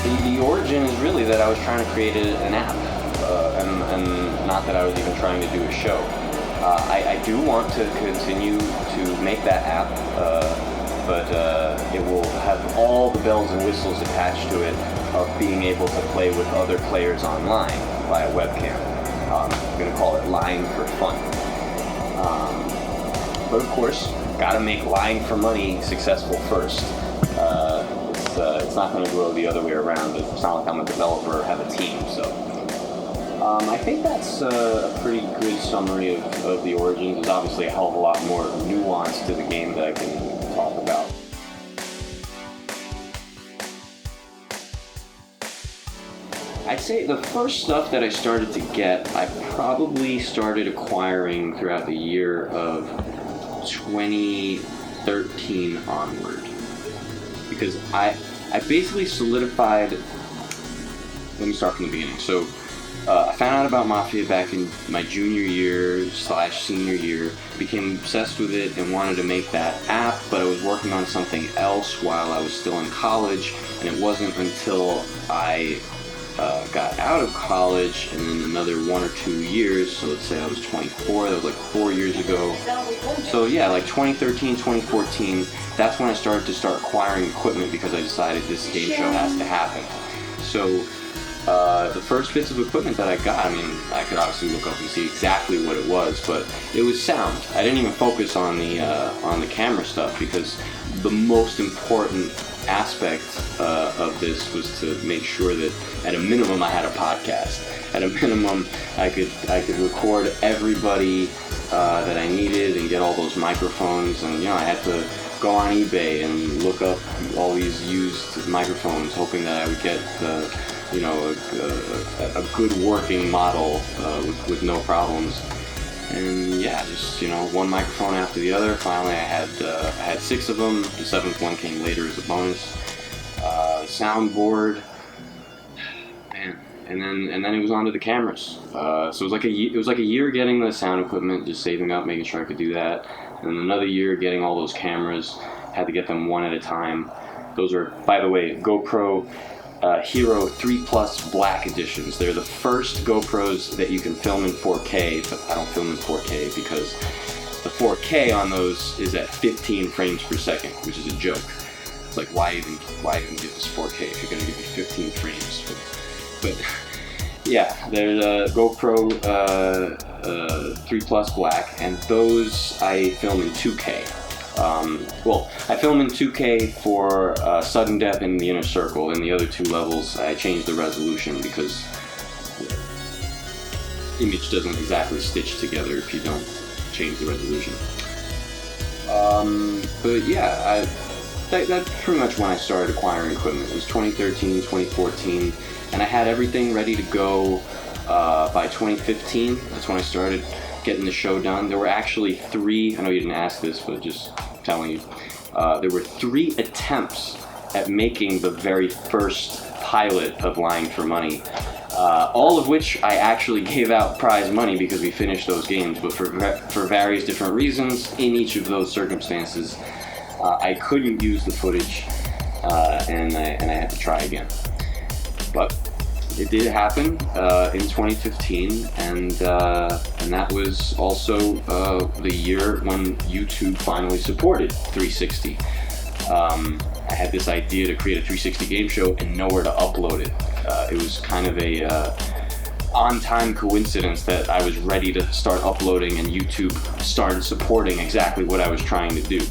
The origin is really that I was trying to create an app, and not that I was even trying to do a show. I do want to continue to make that app, but it will have all the bells and whistles attached to it of being able to play with other players online via webcam. I'm going to call it Lying for Fun. But of course, got to make Lying for Money successful first. It's not going to grow the other way around. It's not like I'm a developer or have a team. So I think that's a pretty good summary of the origins. There's obviously a hell of a lot more nuance to the game that I can talk about. I'd say the first stuff that I started to get, I probably started acquiring throughout the year of 2013 onward. Because I basically solidified, let me start from the beginning. So I found out about Mafia back in my junior year / senior year, became obsessed with it and wanted to make that app, but I was working on something else while I was still in college, and it wasn't until I got out of college and then another 1 or 2 years, so let's say I was 24, that was like 4 years ago. So yeah, like 2013, 2014, that's when I started to acquiring equipment because I decided this game show has to happen. So the first bits of equipment that I got, I mean, I could obviously look up and see exactly what it was, but it was sound. I didn't even focus on the camera stuff because the most important aspect of this was to make sure that at a minimum I had a podcast. At a minimum I could record everybody that I needed and get all those microphones, and I had to go on eBay and look up all these used microphones, hoping that I would get a good working model with no problems. And yeah, just one microphone after the other. Finally, I had 6 of them. The 7th one came later as a bonus. Soundboard, man, and then it was onto the cameras. So it was like a year getting the sound equipment, just saving up, making sure I could do that, and then another year getting all those cameras. Had to get them one at a time. Those are, by the way, GoPro Hero 3 Plus Black Editions. They're the first GoPros that you can film in 4K, but I don't film in 4K because the 4K on those is at 15 frames per second, which is a joke. Like, why even give this 4K if you're going to give me 15 frames? But yeah, there's a GoPro 3 Plus Black, and those I film in 2K. I film in 2K for sudden death in the inner circle. In the other 2 levels, I changed the resolution because the image doesn't exactly stitch together if you don't change the resolution. But yeah, that's pretty much when I started acquiring equipment. It was 2013, 2014, and I had everything ready to go by 2015. That's when I started getting the show done. There were actually 3, I know you didn't ask this, but just telling you, there were 3 attempts at making the very first pilot of Lying for Money, all of which I actually gave out prize money because we finished those games, but for various different reasons, in each of those circumstances, I couldn't use the footage, and I had to try again. But it did happen in 2015, and that was also the year when YouTube finally supported 360. I had this idea to create a 360 game show and nowhere to upload it. It was kind of a on-time coincidence that I was ready to start uploading and YouTube started supporting exactly what I was trying to do.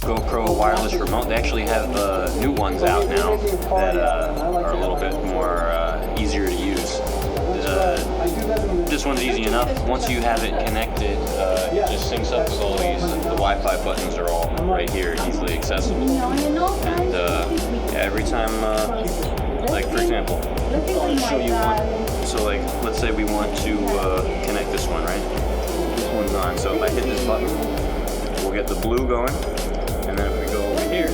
GoPro wireless remote. They actually have new ones out now that are a little bit more easier to use. This one's easy enough. Once you have it connected, it just syncs up with all these. The Wi-Fi buttons are all right here, easily accessible. And every time, like for example, I'll show you one. So like, let's say we want to connect this one, right? This one's on. So if I hit this button, we'll get the blue going. And then if we go over here,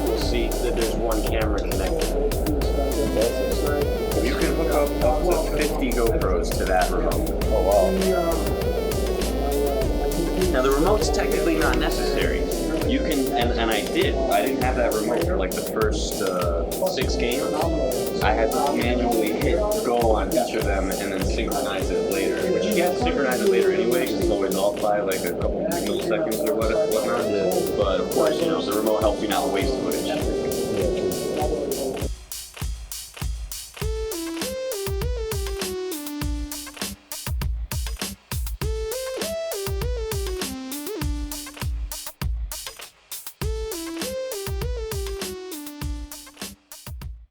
we'll see that there's one camera connected. You can hook up to 50 GoPros to that remote. Oh wow. Now the remote's technically not necessary. You can And I did. I didn't have that remote for like the first 6 games. I had to manually hit go on each of them and then synchronize it later. Which you have to synchronize it later anyway because it's always off by like a couple milliseconds or whatnot. But of course, the remote helps you not waste footage.